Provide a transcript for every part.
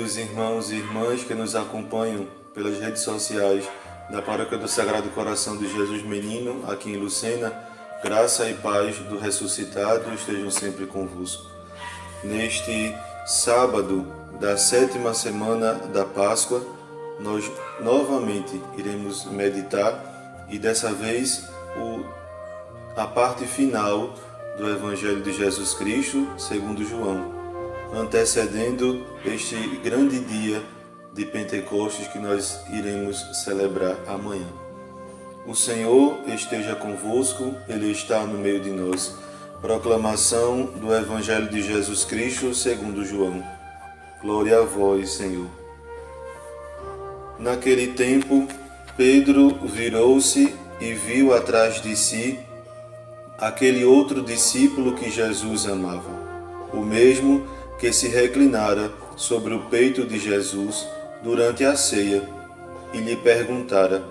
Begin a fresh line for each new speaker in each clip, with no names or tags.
queridos irmãos e irmãs que nos acompanham pelas redes sociais da Paróquia do Sagrado Coração de Jesus Menino, aqui em Lucena, graça e paz do ressuscitado estejam sempre convosco. Neste sábado da 7ª semana da Páscoa, nós novamente iremos meditar e dessa vez a parte final do Evangelho de Jesus Cristo segundo João, antecedendo este grande dia de Pentecostes que nós iremos celebrar amanhã. O Senhor esteja convosco, Ele está no meio de nós. Proclamação do Evangelho de Jesus Cristo segundo João. Glória a vós, Senhor. Naquele tempo, Pedro virou-se e viu atrás de si aquele outro discípulo que Jesus amava, o mesmo que se reclinara sobre o peito de Jesus durante a ceia e lhe perguntara: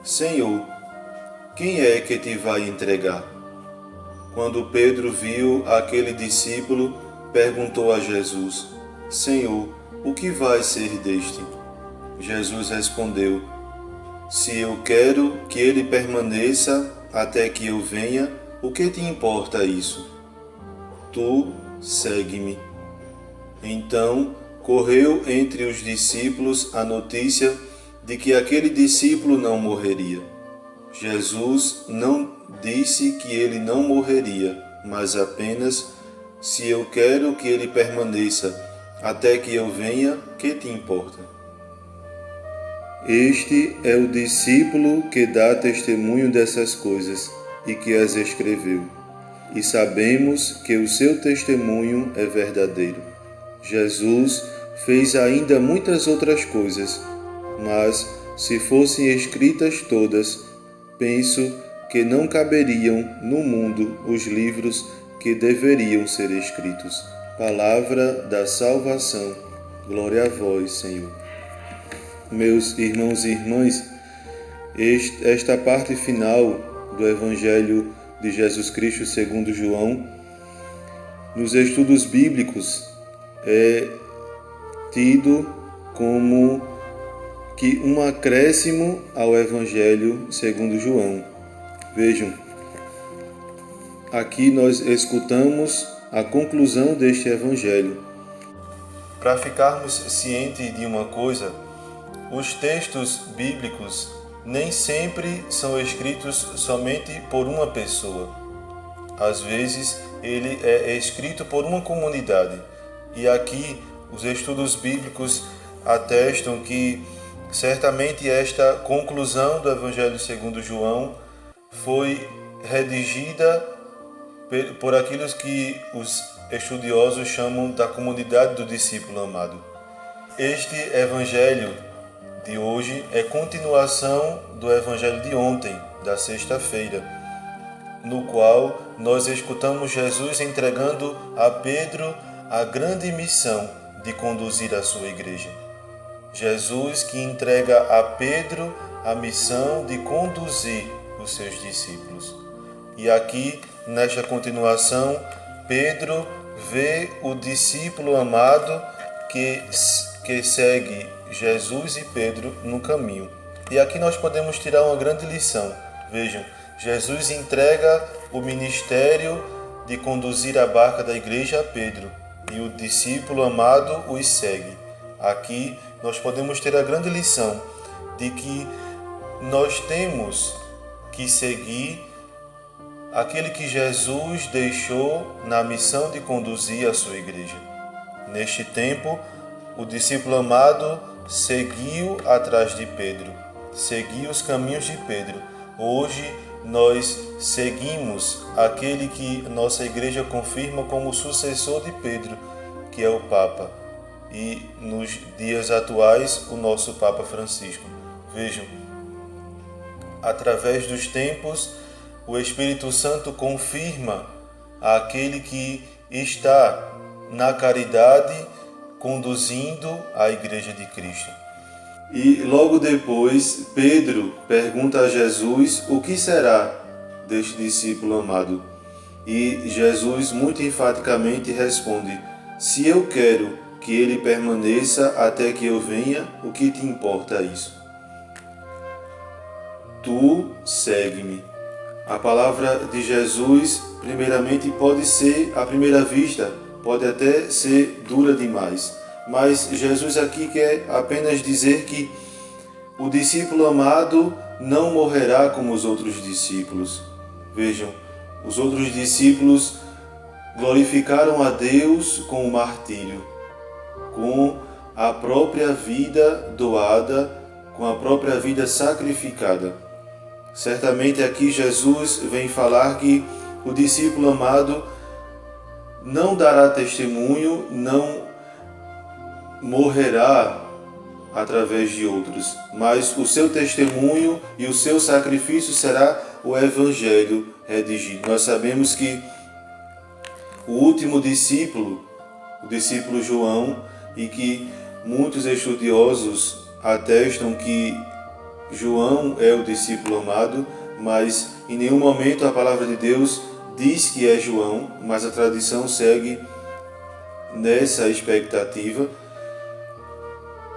Senhor, quem é que te vai entregar? Quando Pedro viu aquele discípulo, perguntou a Jesus: Senhor, o que vai ser deste? Jesus respondeu: Se eu quero que ele permaneça até que eu venha, o que te importa isso? Tu segue-me. Então correu entre os discípulos a notícia de que aquele discípulo não morreria. Jesus não disse que ele não morreria, mas apenas: se eu quero que ele permaneça até que eu venha, que te importa? Este é o discípulo que dá testemunho dessas coisas e que as escreveu. E sabemos que o seu testemunho é verdadeiro. Jesus fez ainda muitas outras coisas, mas se fossem escritas todas, penso que não caberiam no mundo os livros que deveriam ser escritos. Palavra da salvação. Glória a vós, Senhor. Meus irmãos e irmãs, esta parte final do Evangelho de Jesus Cristo segundo João, nos estudos bíblicos, é tido como que um acréscimo ao Evangelho segundo João. Vejam, aqui nós escutamos a conclusão deste Evangelho. Para ficarmos cientes de uma coisa, os textos bíblicos nem sempre são escritos somente por uma pessoa. Às vezes, ele é escrito por uma comunidade. E aqui, os estudos bíblicos atestam que, certamente, esta conclusão do Evangelho segundo João foi redigida por aqueles que os estudiosos chamam da comunidade do discípulo amado. Este Evangelho de hoje é continuação do Evangelho de ontem, da sexta-feira, no qual nós escutamos Jesus entregando a Pedro a grande missão de conduzir a sua igreja. Jesus que entrega a Pedro a missão de conduzir os seus discípulos. E aqui, nesta continuação, Pedro vê o discípulo amado que segue Jesus e Pedro no caminho. E aqui nós podemos tirar uma grande lição. Vejam, Jesus entrega o ministério de conduzir a barca da igreja a Pedro, e o discípulo amado os segue. Aqui nós podemos ter a grande lição de que nós temos que seguir aquele que Jesus deixou na missão de conduzir a sua igreja. Neste tempo, o discípulo amado seguiu atrás de Pedro, seguiu os caminhos de Pedro. Hoje nós seguimos aquele que nossa igreja confirma como sucessor de Pedro, que é o Papa, e nos dias atuais o nosso Papa Francisco. Vejam, através dos tempos, o Espírito Santo confirma aquele que está na caridade conduzindo a Igreja de Cristo. E logo depois, Pedro pergunta a Jesus o que será deste discípulo amado. E Jesus muito enfaticamente responde: se eu quero que que ele permaneça até que eu venha, o que te importa isso? Tu segue-me. A palavra de Jesus, primeiramente, pode ser, à primeira vista, pode até ser dura demais. Mas Jesus aqui quer apenas dizer que o discípulo amado não morrerá como os outros discípulos. Vejam, os outros discípulos glorificaram a Deus com o martírio, com a própria vida doada, com a própria vida sacrificada. Certamente aqui Jesus vem falar que o discípulo amado não dará testemunho, não morrerá através de outros, mas o seu testemunho e o seu sacrifício será o Evangelho redigido. Nós sabemos que o último discípulo, o discípulo João, e que muitos estudiosos atestam que João é o discípulo amado, mas em nenhum momento a palavra de Deus diz que é João, mas a tradição segue nessa expectativa.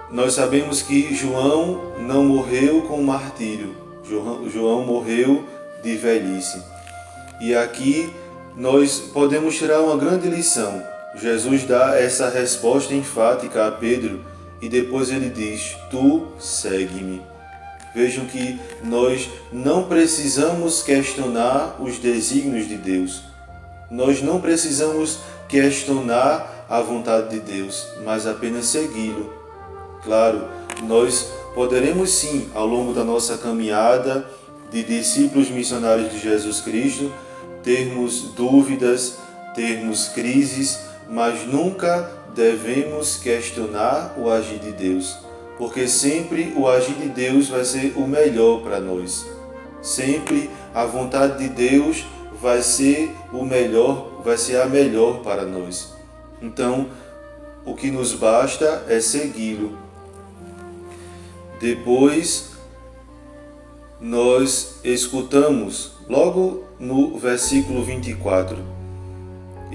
Nós sabemos que João não morreu com martírio, João morreu de velhice. E aqui nós podemos tirar uma grande lição. Jesus dá essa resposta enfática a Pedro e depois ele diz: tu segue-me. Vejam que nós não precisamos questionar os desígnios de Deus. Nós não precisamos questionar a vontade de Deus, mas apenas segui-lo. Claro, nós poderemos sim, ao longo da nossa caminhada de discípulos missionários de Jesus Cristo, termos dúvidas, termos crises, mas nunca devemos questionar o agir de Deus, porque sempre o agir de Deus vai ser o melhor para nós. Sempre a vontade de Deus vai ser o melhor, vai ser a melhor para nós. Então, o que nos basta é segui-lo. Depois, nós escutamos, logo no versículo 24,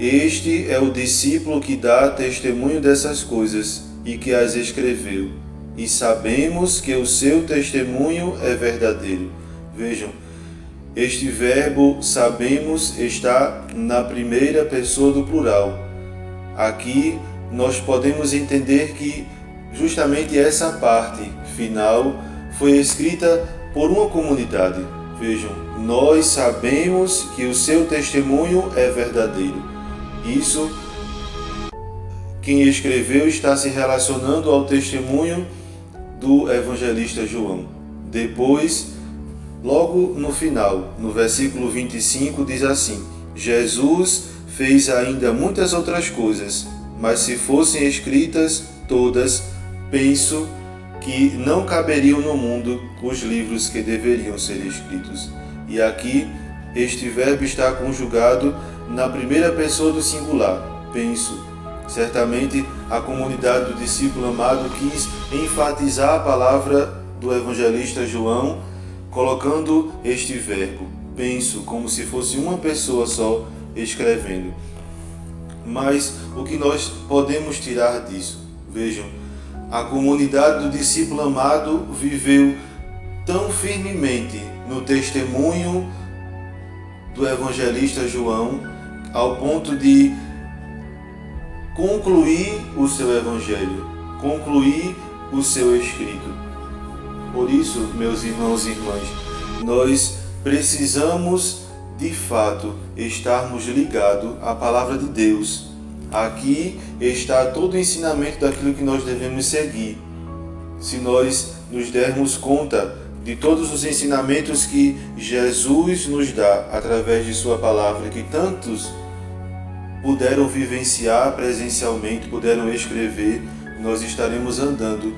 este é o discípulo que dá testemunho dessas coisas e que as escreveu, e sabemos que o seu testemunho é verdadeiro. Vejam, este verbo sabemos está na primeira pessoa do plural. Aqui nós podemos entender que justamente essa parte final foi escrita por uma comunidade. Vejam, nós sabemos que o seu testemunho é verdadeiro. Isso, quem escreveu está se relacionando ao testemunho do evangelista João. Depois, logo no final, no versículo 25, diz assim: Jesus fez ainda muitas outras coisas, mas se fossem escritas todas, penso que não caberiam no mundo os livros que deveriam ser escritos. E aqui este verbo está conjugado na primeira pessoa do singular, penso. Certamente a comunidade do discípulo amado quis enfatizar a palavra do evangelista João, colocando este verbo, penso, como se fosse uma pessoa só escrevendo. Mas o que nós podemos tirar disso? Vejam, a comunidade do discípulo amado viveu tão firmemente no testemunho do evangelista João, ao ponto de concluir o seu evangelho, concluir o seu escrito. Por isso, meus irmãos e irmãs, nós precisamos de fato estarmos ligados à palavra de Deus. Aqui está todo o ensinamento daquilo que nós devemos seguir. Se nós nos dermos conta de todos os ensinamentos que Jesus nos dá através de sua palavra, que tantos puderam vivenciar presencialmente, puderam escrever, nós estaremos andando